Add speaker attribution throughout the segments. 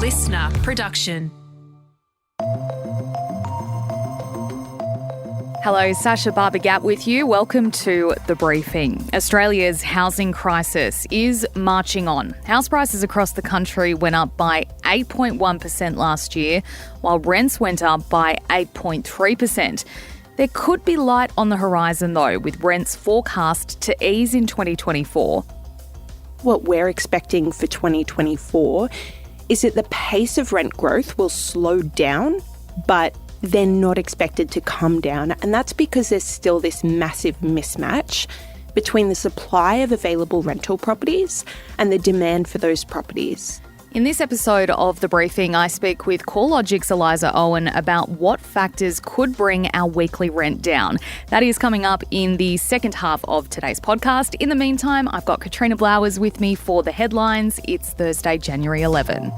Speaker 1: listener production.
Speaker 2: Hello, Sacha Barbour Gatt with you. Welcome to The Briefing. Australia's housing crisis is marching on. House prices across the country went up by 8.1% last year, while rents went up by 8.3%. There could be light on the horizon, though, with rents forecast to ease in 2024.
Speaker 3: What we're expecting for 2024 is that the pace of rent growth will slow down, but they're not expected to come down. And that's because there's still this massive mismatch between the supply of available rental properties and the demand for those properties.
Speaker 2: In this episode of The Briefing, I speak with CoreLogic's Eliza Owen about what factors could bring our weekly rent down. That is coming up in the second half of today's podcast. In the meantime, I've got Katrina Blowers with me for the headlines. It's Thursday, January 11.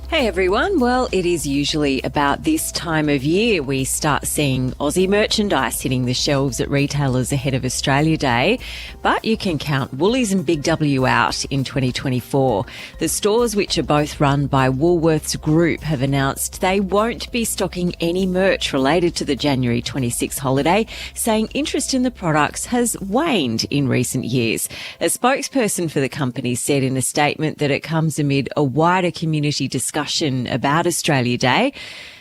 Speaker 4: Hey everyone, well it is usually about this time of year we start seeing Aussie merchandise hitting the shelves at retailers ahead of Australia Day, but you can count Woolies and Big W out in 2024. The stores, which are both run by Woolworths Group, have announced they won't be stocking any merch related to the January 26 holiday, saying interest in the products has waned in recent years. A spokesperson for the company said in a statement that it comes amid a wider community discussion about Australia Day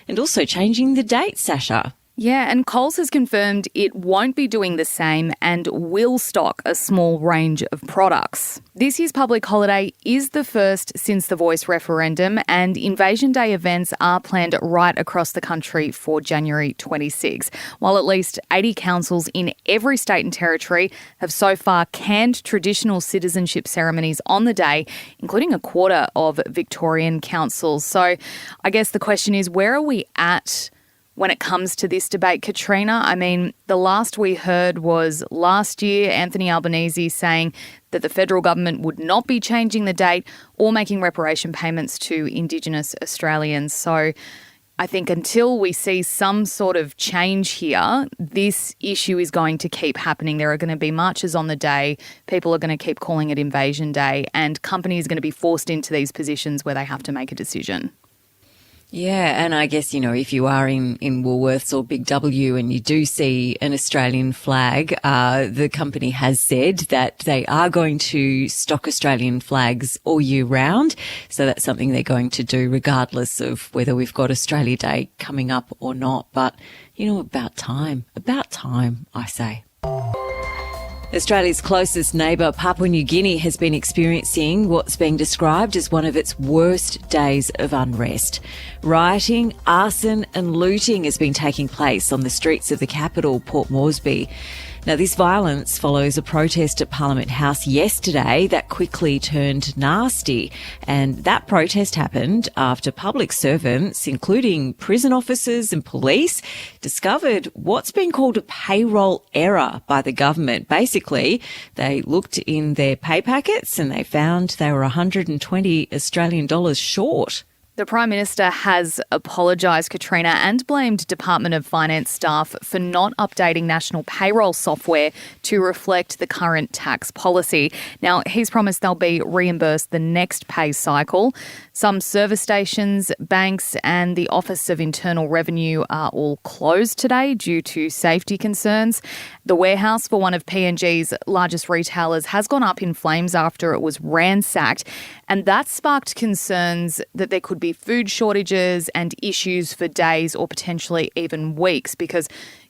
Speaker 4: and also changing the date, Sacha.
Speaker 2: Yeah, and Coles has confirmed it won't be doing the same and will stock a small range of products. This year's public holiday is the first since the Voice referendum, and Invasion Day events are planned right across the country for January 26, while at least 80 councils in every state and territory have so far canned traditional citizenship ceremonies on the day, including a quarter of Victorian councils. So I guess the question is, where are we at when it comes to this debate, Katrina? I mean, the last we heard was last year, Anthony Albanese saying that the federal government would not be changing the date or making reparation payments to Indigenous Australians. So I think until we see some sort of change here, this issue is going to keep happening. There are going to be marches on the day. People are going to keep calling it Invasion Day, and companies are going to be forced into these positions where they have to make a decision.
Speaker 4: Yeah, and I guess, you know, if you are in Woolworths or Big W and you do see an Australian flag, the company has said that they are going to stock Australian flags all year round. So that's something they're going to do regardless of whether we've got Australia Day coming up or not. But, you know, about time, I say. Australia's closest neighbour, Papua New Guinea, has been experiencing what's being described as one of its worst days of unrest. Rioting, arson and looting has been taking place on the streets of the capital, Port Moresby. Now, this violence follows a protest at Parliament House yesterday that quickly turned nasty. And that protest happened after public servants, including prison officers and police, discovered what's been called a payroll error by the government. Basically, they looked in their pay packets and they found they were 120 Australian dollars short.
Speaker 2: The Prime Minister has apologised, Katrina, and blamed Department of Finance staff for not updating national payroll software to reflect the current tax policy. Now, he's promised they'll be reimbursed the next pay cycle. Some service stations, banks and the Office of Internal Revenue are all closed today due to safety concerns. The warehouse for one of PNG's largest retailers has gone up in flames after it was ransacked, and that sparked concerns that there could be food shortages and issues for days or potentially even weeks because,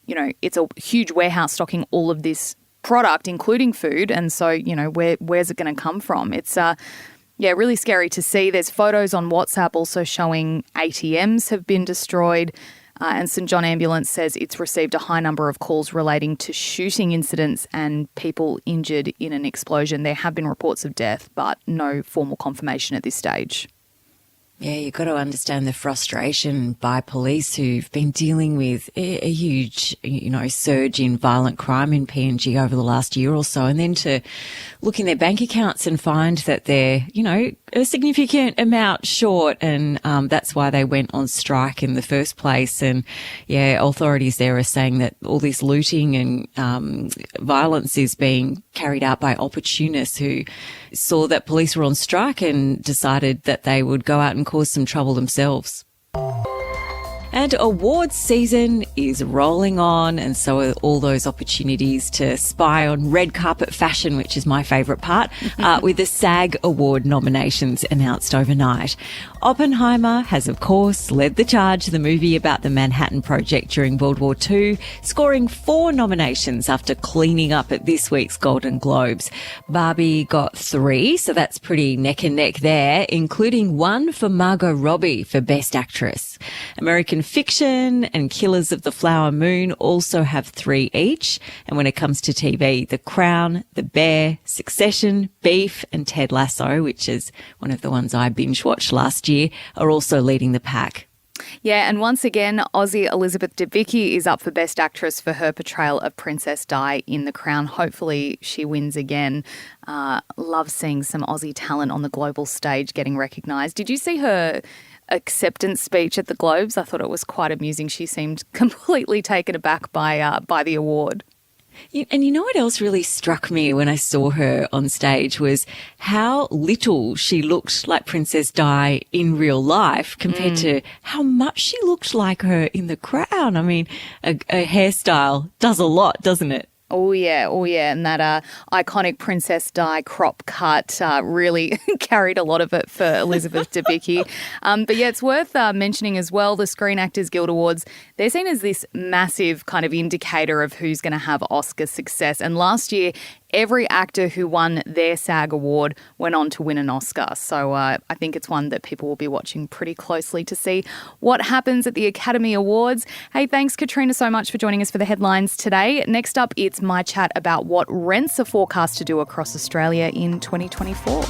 Speaker 2: you know, it's a huge warehouse stocking all of this product, including food. And so, you know, where's it going to come from? It's really scary to see. There's photos on WhatsApp also showing ATMs have been destroyed. And St John Ambulance says it's received a high number of calls relating to shooting incidents and people injured in an explosion. There have been reports of death, but no formal confirmation at this stage.
Speaker 4: Yeah, you've got to understand the frustration by police who've been dealing with a huge, surge in violent crime in PNG over the last year or so, and then to look in their bank accounts and find that they're, a significant amount short, and that's why they went on strike in the first place. And yeah, authorities there are saying that all this looting and violence is being carried out by opportunists who saw that police were on strike and decided that they would go out and cause some trouble themselves. And awards season is rolling on, and so are all those opportunities to spy on red carpet fashion, which is my favourite part, with the SAG Award nominations announced overnight. Oppenheimer has, of course, led the charge, the movie about the Manhattan Project during World War II, scoring 4 nominations after cleaning up at this week's Golden Globes. Barbie got 3, so that's pretty neck and neck there, including 1 for Margot Robbie for Best Actress. American Fiction and Killers of the Flower Moon also have 3 each. And when it comes to TV, The Crown, The Bear, Succession, Beef and Ted Lasso, which is one of the ones I binge watched last year, are also leading the pack.
Speaker 2: Yeah, and once again, Aussie Elizabeth Debicki is up for Best Actress for her portrayal of Princess Di in The Crown. Hopefully she wins again. Love seeing some Aussie talent on the global stage getting recognised. Did you see her acceptance speech at the Globes? I thought it was quite amusing. She seemed completely taken aback by the award.
Speaker 4: And you know what else really struck me when I saw her on stage was how little she looked like Princess Di in real life compared to how much she looked like her in The Crown. I mean, a hairstyle does a lot, doesn't it?
Speaker 2: Oh, yeah. And that iconic Princess Di crop cut really carried a lot of it for Elizabeth Debicki. But yeah, it's worth mentioning as well, the Screen Actors Guild Awards, they're seen as this massive kind of indicator of who's going to have Oscar success. And last year, every actor who won their SAG award went on to win an Oscar. So I think it's one that people will be watching pretty closely to see what happens at the Academy Awards. Hey, thanks, Katrina, so much for joining us for the headlines today. Next up, it's my chat about what rents are forecast to do across Australia in 2024.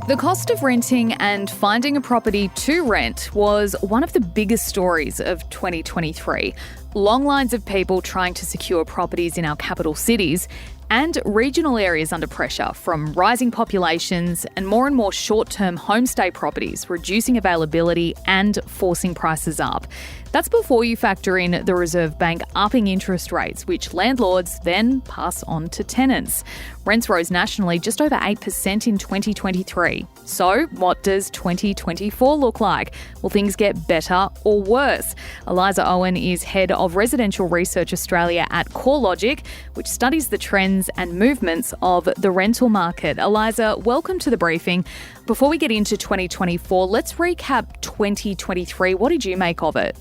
Speaker 2: The cost of renting and finding a property to rent was one of the biggest stories of 2023. Long lines of people trying to secure properties in our capital cities and regional areas under pressure from rising populations and more short-term homestay properties reducing availability and forcing prices up. That's before you factor in the Reserve Bank upping interest rates, which landlords then pass on to tenants. Rents rose nationally just over 8% in 2023. So what does 2024 look like? Will things get better or worse? Eliza Owen is head of Residential Research Australia at CoreLogic, which studies the trends and movements of the rental market. Eliza, welcome to the briefing. Before we get into 2024, let's recap 2023. What did you make of it?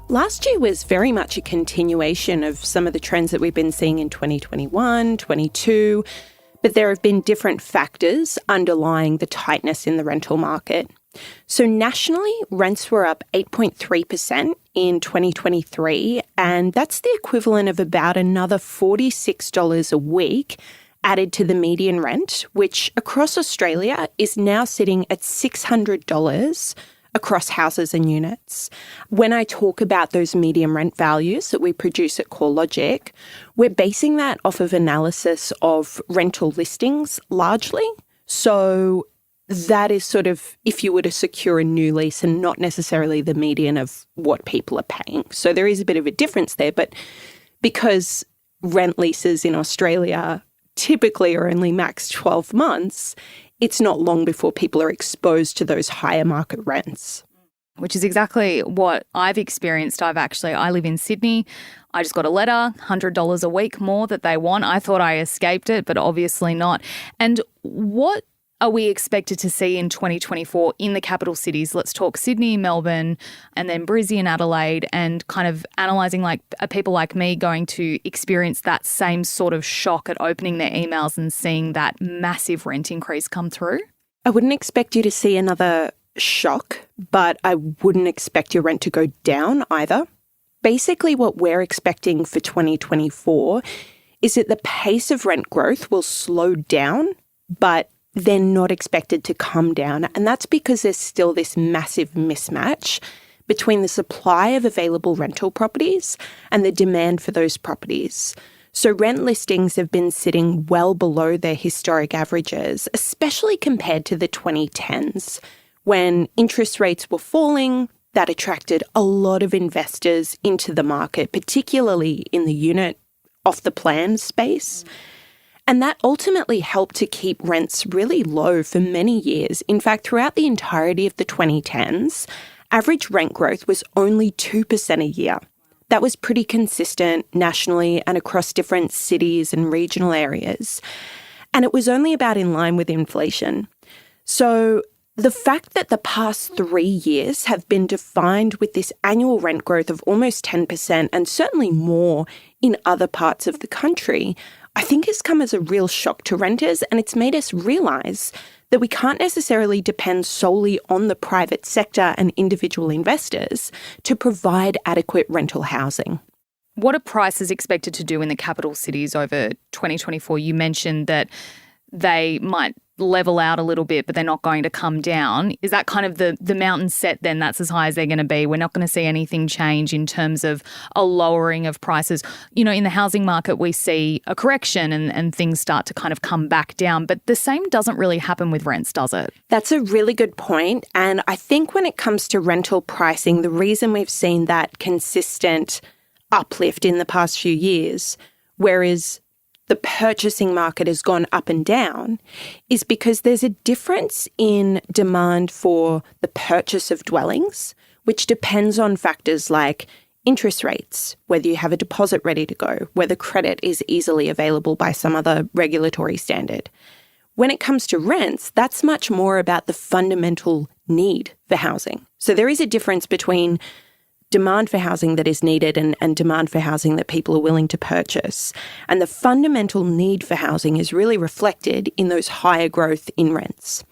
Speaker 3: Last year was very much a continuation of some of the trends that we've been seeing in 2021, 22, but there have been different factors underlying the tightness in the rental market. So nationally, rents were up 8.3% in 2023, and that's the equivalent of about another $46 a week added to the median rent, which across Australia is now sitting at $600 across houses and units. When I talk about those median rent values that we produce at CoreLogic, we're basing that off of analysis of rental listings largely. So that is sort of if you were to secure a new lease and not necessarily the median of what people are paying. So there is a bit of a difference there, but because rent leases in Australia typically are only max 12 months, it's not long before people are exposed to those higher market rents.
Speaker 2: Which is exactly what I've experienced. I live in Sydney. I just got a letter, $100 a week more that they want. I thought I escaped it, but obviously not. And what are we expected to see in 2024 in the capital cities? Let's talk Sydney, Melbourne, and then Brisbane and Adelaide, and kind of analysing, like, are people like me going to experience that same sort of shock at opening their emails and seeing that massive rent increase come through?
Speaker 3: I wouldn't expect you to see another shock, but I wouldn't expect your rent to go down either. Basically, what we're expecting for 2024 is that the pace of rent growth will slow down, but they're not expected to come down. And that's because there's still this massive mismatch between the supply of available rental properties and the demand for those properties. So rent listings have been sitting well below their historic averages, especially compared to the 2010s, when interest rates were falling. That attracted a lot of investors into the market, particularly in the unit off the plan space. And that ultimately helped to keep rents really low for many years. In fact, throughout the entirety of the 2010s, average rent growth was only 2% a year. That was pretty consistent nationally and across different cities and regional areas. And it was only about in line with inflation. So the fact that the past 3 years have been defined with this annual rent growth of almost 10% and certainly more in other parts of the country, I think has come as a real shock to renters, and it's made us realise that we can't necessarily depend solely on the private sector and individual investors to provide adequate rental housing.
Speaker 2: What are prices expected to do in the capital cities over 2024? You mentioned that they might level out a little bit, but they're not going to come down. Is that kind of the mountain set then? That's as high as they're going to be. We're not going to see anything change in terms of a lowering of prices. You know, in the housing market, we see a correction and things start to kind of come back down. But the same doesn't really happen with rents, does it?
Speaker 3: That's a really good point. And I think when it comes to rental pricing, the reason we've seen that consistent uplift in the past few years, whereas the purchasing market has gone up and down, is because there's a difference in demand for the purchase of dwellings, which depends on factors like interest rates, whether you have a deposit ready to go, whether credit is easily available by some other regulatory standard. When it comes to rents, that's much more about the fundamental need for housing. So there is a difference between demand for housing that is needed and demand for housing that people are willing to purchase. And the fundamental need for housing is really reflected in those higher growth in rents.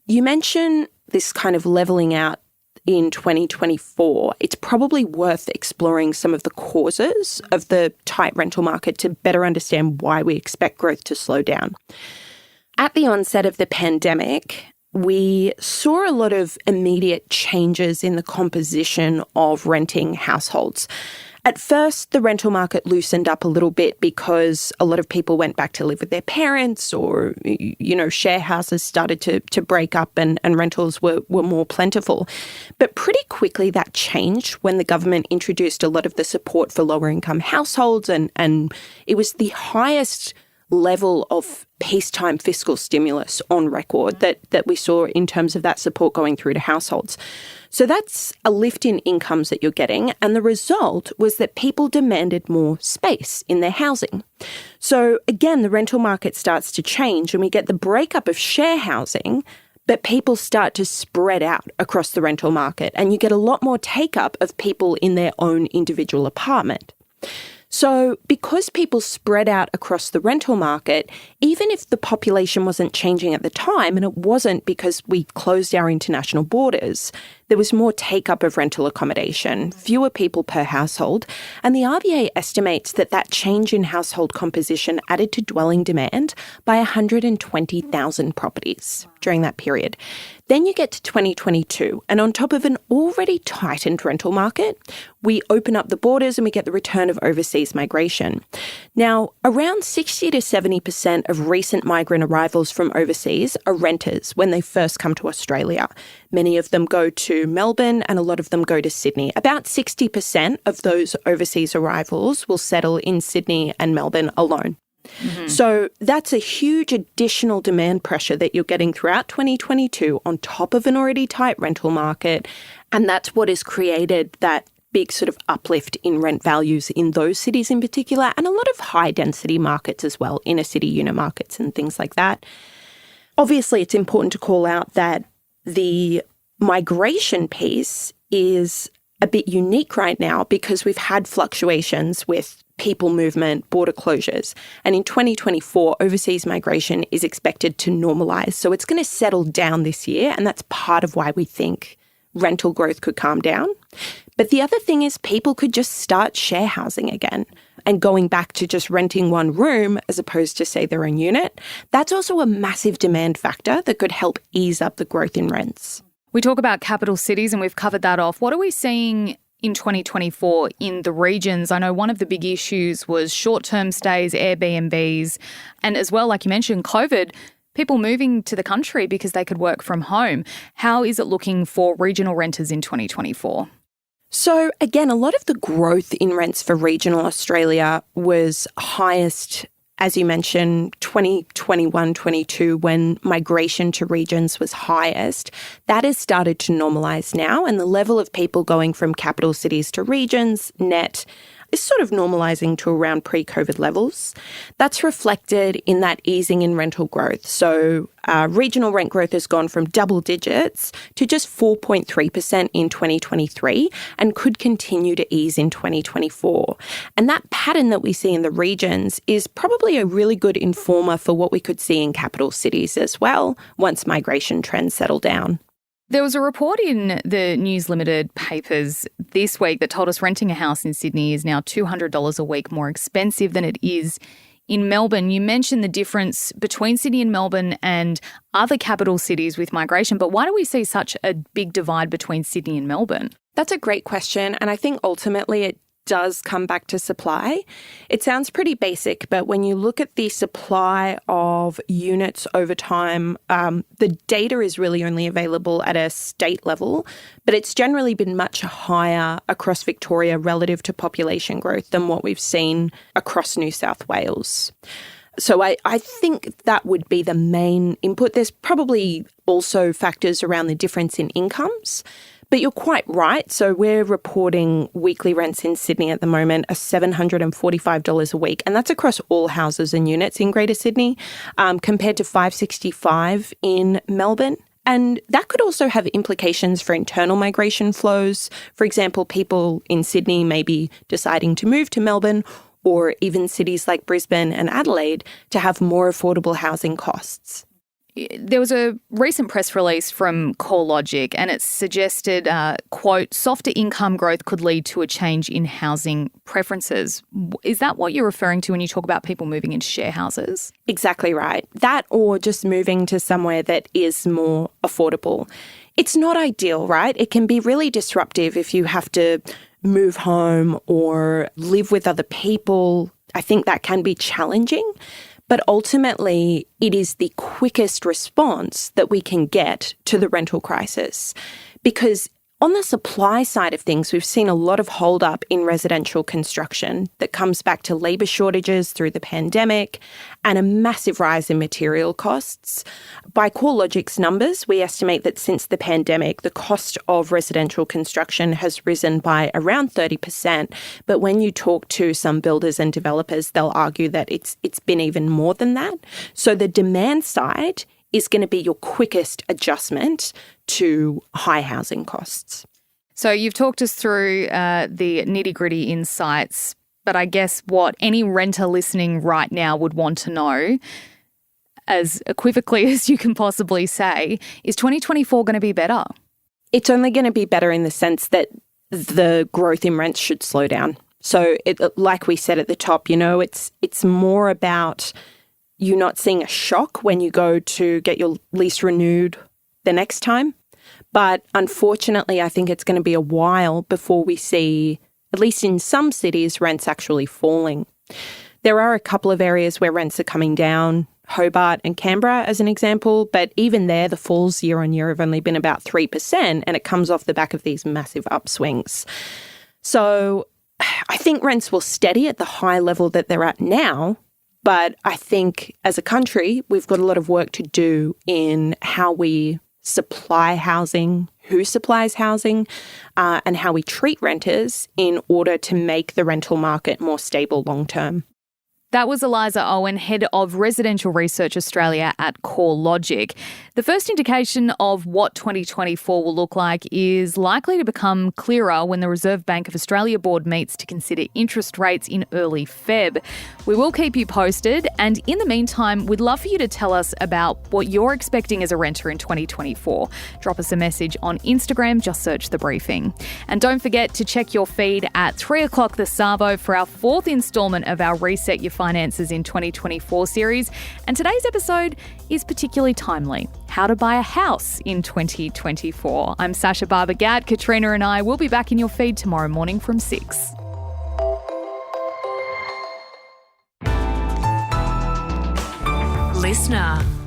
Speaker 3: You mentioned this kind of levelling out in 2024. It's probably worth exploring some of the causes of the tight rental market to better understand why we expect growth to slow down. At the onset of the pandemic, we saw a lot of immediate changes in the composition of renting households. At first, the rental market loosened up a little bit because a lot of people went back to live with their parents, or, you know, share houses started to break up and rentals were more plentiful. But pretty quickly that changed when the government introduced a lot of the support for lower income households, and it was the highest level of peacetime fiscal stimulus on record that we saw in terms of that support going through to households. So that's a lift in incomes that you're getting, and the result was that people demanded more space in their housing. So again, the rental market starts to change and we get the breakup of share housing, but people start to spread out across the rental market, and you get a lot more take-up of people in their own individual apartment. So because people spread out across the rental market, even if the population wasn't changing at the time, and it wasn't because we closed our international borders, there was more take-up of rental accommodation, fewer people per household, and the RBA estimates that that change in household composition added to dwelling demand by 120,000 properties during that period. Then you get to 2022, and on top of an already tightened rental market, we open up the borders and we get the return of overseas migration. Now, around 60 to 70% of recent migrant arrivals from overseas are renters when they first come to Australia. Many of them go to Melbourne and a lot of them go to Sydney. About 60% of those overseas arrivals will settle in Sydney and Melbourne alone. Mm-hmm. So that's a huge additional demand pressure that you're getting throughout 2022 on top of an already tight rental market. And that's what has created that big sort of uplift in rent values in those cities in particular, and a lot of high density markets as well, inner city unit markets and things like that. Obviously, it's important to call out that the migration piece is a bit unique right now because we've had fluctuations with people movement, border closures. And in 2024, overseas migration is expected to normalise. So it's going to settle down this year. And that's part of why we think rental growth could calm down. But the other thing is people could just start share housing again and going back to just renting one room as opposed to, say, their own unit. That's also a massive demand factor that could help ease up the growth in rents.
Speaker 2: We talk about capital cities and we've covered that off. What are we seeing in 2024 in the regions? I know one of the big issues was short-term stays, Airbnbs, and as well, like you mentioned, COVID, people moving to the country because they could work from home. How is it looking for regional renters in 2024?
Speaker 3: So again, a lot of the growth in rents for regional Australia was highest, as you mentioned, 2021-22, when migration to regions was highest. That has started to normalise now, and the level of people going from capital cities to regions net is sort of normalising to around pre-COVID levels. That's reflected in that easing in rental growth. So regional rent growth has gone from double digits to just 4.3% in 2023 and could continue to ease in 2024. And that pattern that we see in the regions is probably a really good informer for what we could see in capital cities as well once migration trends settle down.
Speaker 2: There was a report in the News Limited papers this week that told us renting a house in Sydney is now $200 a week more expensive than it is in Melbourne. You mentioned the difference between Sydney and Melbourne and other capital cities with migration, but why do we see such a big divide between Sydney and Melbourne?
Speaker 3: That's a great question, and I think ultimately it does come back to supply. It sounds pretty basic, but when you look at the supply of units over time, the data is really only available at a state level, but it's generally been much higher across Victoria relative to population growth than what we've seen across New South Wales. So I think that would be the main input. There's probably also factors around the difference in incomes. But you're quite right. So we're reporting weekly rents in Sydney at the moment are $745 a week. And that's across all houses and units in Greater Sydney, compared to $565 in Melbourne. And that could also have implications for internal migration flows. For example, people in Sydney may be deciding to move to Melbourne, or even cities like Brisbane and Adelaide, to have more affordable housing costs.
Speaker 2: There was a recent press release from CoreLogic and it suggested, quote, softer income growth could lead to a change in housing preferences. Is that what you're referring to when you talk about people moving into share houses?
Speaker 3: Exactly right. That or just moving to somewhere that is more affordable. It's not ideal, right? It can be really disruptive if you have to move home or live with other people. I think that can be challenging. But ultimately, it is the quickest response that we can get to the rental crisis. Because on the supply side of things, we've seen a lot of hold-up in residential construction that comes back to labour shortages through the pandemic and a massive rise in material costs. By CoreLogic's numbers, we estimate that since the pandemic, the cost of residential construction has risen by around 30%. But when you talk to some builders and developers, they'll argue that it's been even more than that. So the demand side is going to be your quickest adjustment to high housing costs.
Speaker 2: So you've talked us through the nitty-gritty insights, but I guess what any renter listening right now would want to know, as equivocally as you can possibly say, is 2024 going to be better?
Speaker 3: It's only going to be better in the sense that the growth in rents should slow down. So like we said at the top, it's more about you not seeing a shock when you go to get your lease renewed the next time. But unfortunately, I think it's going to be a while before we see, at least in some cities, rents actually falling. There are a couple of areas where rents are coming down, Hobart and Canberra as an example, but even there, the falls year on year have only been about 3%, and it comes off the back of these massive upswings. So I think rents will steady at the high level that they're at now. But I think as a country, we've got a lot of work to do in how we supply housing, who supplies housing, and how we treat renters in order to make the rental market more stable long term.
Speaker 2: That was Eliza Owen, Head of Residential Research Australia at CoreLogic. The first indication of what 2024 will look like is likely to become clearer when the Reserve Bank of Australia board meets to consider interest rates in early Feb. We will keep you posted, and in the meantime, we'd love for you to tell us about what you're expecting as a renter in 2024. Drop us a message on Instagram, just search The Briefing. And don't forget to check your feed at 3 o'clock the Savo for our fourth instalment of our Reset Your Finances in 2024 series. And today's episode is particularly timely. How to buy a house in 2024. I'm Sacha Barbour Gatt. Katrina and I will be back in your feed tomorrow morning from 6.
Speaker 1: Listener.